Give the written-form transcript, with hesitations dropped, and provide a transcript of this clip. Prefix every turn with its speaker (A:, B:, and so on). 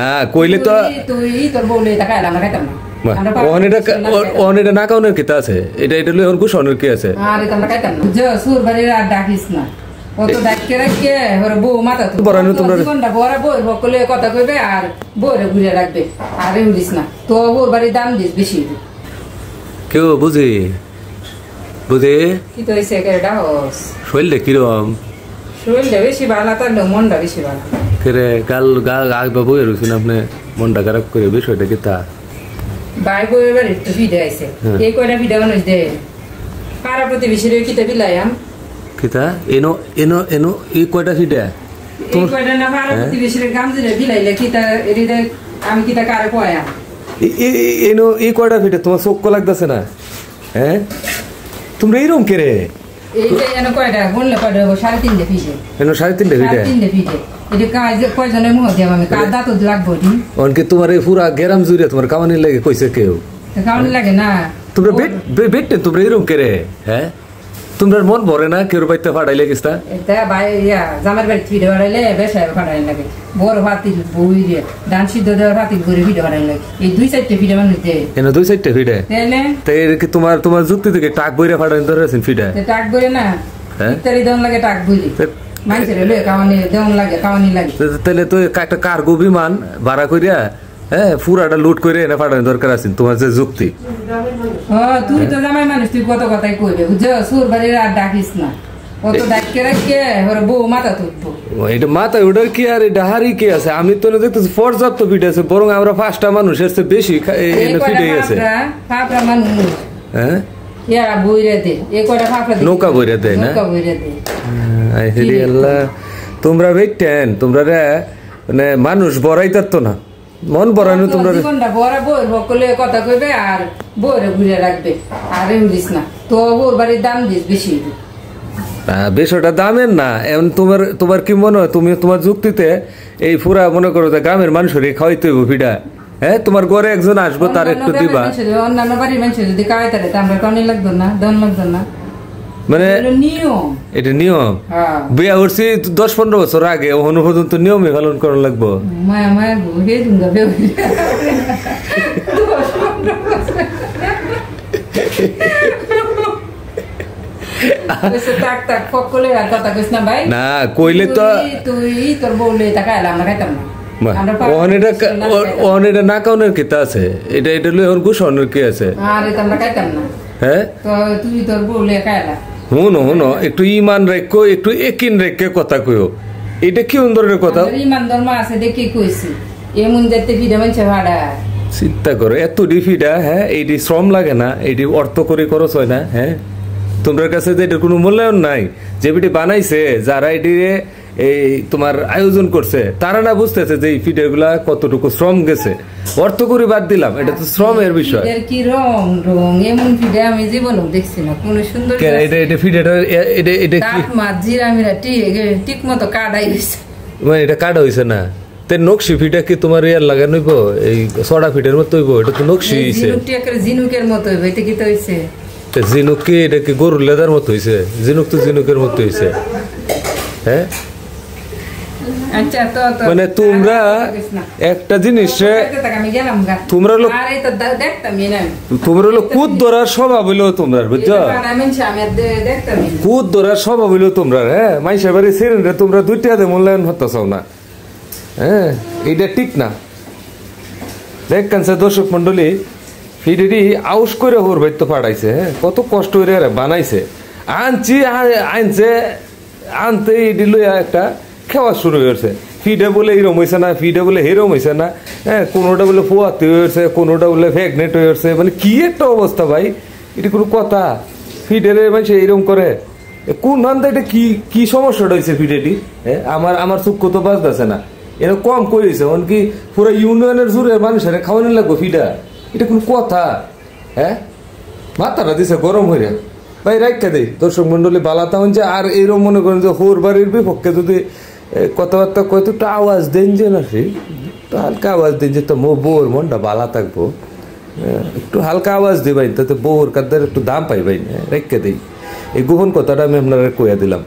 A: না কইলে তো অনেকটা না কাউনের কিতা আছে এটা এটা লই অনেক সনের কি আছে
B: আরে তোমরা কাইতাম না যে সুর বাড়ি রাত ডাকিস না অত ডাককে রাখকে ওরে বউ মাথা তো
A: বরানো তোমরা
B: জীবনটা বড় বই বকলে কথা কইবে আর বইরে ঘুরে রাখবে আর ইংলিশ না তো ওর বাড়ি দাম দিস বেশি
A: কেউ বুঝি বুঝি
B: কি তো এসে কেডা হস
A: শৈলটা কিরম
B: শৈলটা বেশি ভালো তার মনটা বেশি ভালো
A: কেরে কাল আগ বাবু এরুছেন আপনি মনটা খারাপ করে বিষয়টা কি তা
B: বাই বইয়ের বাড়ি তো ভিডিও আইছে এই কয়টা ভিডিও বানাইছ দে পাড়া প্রতিবেশীর কিতা বিলাইয়াম
A: কিতা এনো এনো এনো এই কয়টা ভিডিও
B: এই কয়টা না পাড়া প্রতিবেশীর গাম দিলে বিলাইলে কিতা এরিদে আমি কিতা কারে কয়াম
A: এনো এই কয়টা ভিডিও তোমার চোখ লাগতেছে না হ্যাঁ তোমরা এইরকম কেরে
B: এই যে এনো কয়টা বললে কয়টা 3.5 ভিডিও
A: এনো 3.5 ভিডিও
B: 3.5 ভিডিও এটা কাজ কয়জনের মুহ দিয়া আমি কাদা তো লাগবো দি
A: অনকে তোমার এই পুরা গেরাম জুরিয়া তোমার কামানি লাগে কইছে কেউ
B: কামানি লাগে না
A: তোমরা বেট তোমরা এরকম কেরে হ্যাঁ তোমরা মন ভরে না কেউ বাইতে ফাড়াইলে কিস্তা
B: এটা ভাই ইয়া জামার বাড়ি ভিডিও বানাইলে বেশা ফাড়াই লাগে বড় ভাতি বই দিয়ে ডান সিদ্ধ দেওয়ার ভাতি করে ভিডিও বানাই লাগে এই 2-4টা ভিডিও বানাইতে
A: এনে 2-4টা ভিডিও
B: তাইলে
A: তাই কি তোমার যুক্তি থেকে টাক বইরা ফাড়াই ধরেছেন ভিডিও
B: টাক বইরে না ইত্যাদি দেন লাগে টাক বইলি মানুষের লয়ে কামানি দেন লাগে কামানি লাগে
A: তাহলে তো একটা কার্গো বিমান ভাড়া করিয়া হ্যাঁ পুরাটা লুট করে এনে ফাটানো দরকার আছে তোমার যে যুক্তি
B: তুই তো জামাই মানুষ তুই কত কথাই কইবে বুঝছো সুর বাড়ি রাত ডাকিস না অত ডাককে রাখকে ওর বউ মাথা তুলবো
A: এটা মাথায় ওটার কি আর এটা হারি কি আছে আমি তো দেখতেছি পর্যাপ্ত ভিডিও আছে বরং আমরা 5টা মানুষের চেয়ে বেশি ভিডিও আছে
B: ফাফরা মানুষ
A: হ্যাঁ
B: ইয়া বইরে দে এই কয়টা ফাফরা দে
A: নৌকা বইরে দে না
B: নৌকা বইরে দে
A: আই হেরি আল্লাহ তোমরা বেটেন তোমরা রে মানে মানুষ বড়াইতার তো না মন বড়ানো তোমরা
B: জীবনটা বড় বই বকলে কথা কইবে আর বইরে ঘুরে রাখবে আর ইংলিশ না তো ওর বাড়ির দাম দিস বেশি
A: বেশটা দামের না এখন তোমার কি মনে হয় তুমি তোমার যুক্তিতে এই পুরা মনে করো যে গ্রামের মানুষের খাওয়াইতে হইব ভিডা হ্যাঁ তোমার ঘরে একজন আসবো তার একটু দিবা
B: অন্যান্য বাড়ির মানুষ যদি খাওয়াইতে আমরা কারণে লাগতো না দন লাগতো না
A: মানে
B: নিয়ম
A: এটা নিয়ম বিয়া করছি 10-15 বছর আগে ওখানে পর্যন্ত নিয়মে পালন করা লাগবো
B: মায়া মায়া হে দুঙ্গা বেউ
A: না কইলে তো
B: তুই তোর বউলে টাকা এলাম না খাইতাম না
A: এটা না কাউনের কিতা আছে এটা এটা লই ওর গুছানোর কি আছে
B: আরে তোমরা খাইতাম না
A: হ্যাঁ
B: তো তুই তোর বউলে খাইলা
A: হুনো একটু ইমান রেখো একটু একিন রেখে কথা কইও এটা কি ধরনের কথা
B: ইমান ধর্ম আছে দেখি কইছি এমন দেখতে ভিডিও মানছে ভাড়া
A: চিন্তা করো এত ডিফিডা হ্যাঁ এইটি শ্রম লাগে না এইটি অর্থ করে খরচ হয় না হ্যাঁ তোমার কাছে যে এটার কোনো মূল্যায়ন নাই যে ভিডিও বানাইছে যারা এটি এই তোমার আয়োজন করছে তারা না বুঝতেছে যে এই ভিডিও গুলা কতটুকু শ্রম গেছে অর্থ করে বাদ দিলাম এটা তো শ্রমের বিষয়
B: কি রং এমন ভিডিও আমি জীবনে দেখছি না কোন সুন্দর
A: এটা ভিডিওটা এটা কি
B: জিরা মিরা ঠিক মতো কাটাই গেছে
A: মানে এটা কাটা হইছে না তে নকশি ফিটা কি তোমার ইয়ার লাগানো হইব এই ছড়া ফিটের মতো হইব এটা তো নকশি হইছে
B: জিনুকের মতো হইব এটা কি তো হইছে
A: তে জিনুক কি এটা কি গরুর লেদার মতো হইছে জিনুক তো জিনুকের মতো হইছে হ্যাঁ
B: আচ্ছা তো
A: মানে তোমরা একটা জিনিস তোমরা লোক কুদ ধরার স্বভাব হইলো তোমরা বুঝছো কুদ ধরার স্বভাব হইলো তোমরা হ্যাঁ মাইসা বাড়ি সেরেন্ডে তোমরা 2টা হাতে মূল্যায়ন হতে চাও না হ্যাঁ এইটা ঠিক না দেখ কানসে দর্শক মন্ডলী ভিডিওটি আউস করে ওর ভাই তো পাঠাইছে হ্যাঁ কত কষ্ট করে বানাইছে আনছে আনতে এটি লইয়া একটা খাওয়া শুরু হয়েছে ফিডে বলে এরম হয়েছে না ফিডে বলে হেরম হয়েছে না হ্যাঁ কোনোটা বলে পোয়াতে হয়েছে কোনোটা বলে ফ্যাগনেট হয়েছে মানে কি একটা অবস্থা ভাই এটা কোনো কথা ফিডের মানে এরকম করে কোন ধান্দা এটা কি সমস্যাটা হয়েছে ফিডেটি হ্যাঁ আমার চুক্ষ তো বাজতেছে না এটা কম করেছে কি পুরো ইউনিয়নের জুড়ে মানুষের খাওয়ানো লাগবো ফিডা এটা কোন কথা হ্যাঁ মাথাটা দিছে গরম হয়ে ভাই রাখা দেই দর্শক মন্ডলী বালাতা হচ্ছে আর এইরকম মনে করেন যে হোর বাড়ির বিপক্ষে যদি কথাবার্তা কত একটু আওয়াজ দেন যে না সে একটু হালকা আওয়াজ দেন যে তো বউর মনটা বালা থাকবো একটু হালকা আওয়াজ দিবাই তাতে বউর কাদের একটু দাম পাইবাই রেখে দেই এই গোপন কথাটা আমি আপনারা কইয়া দিলাম।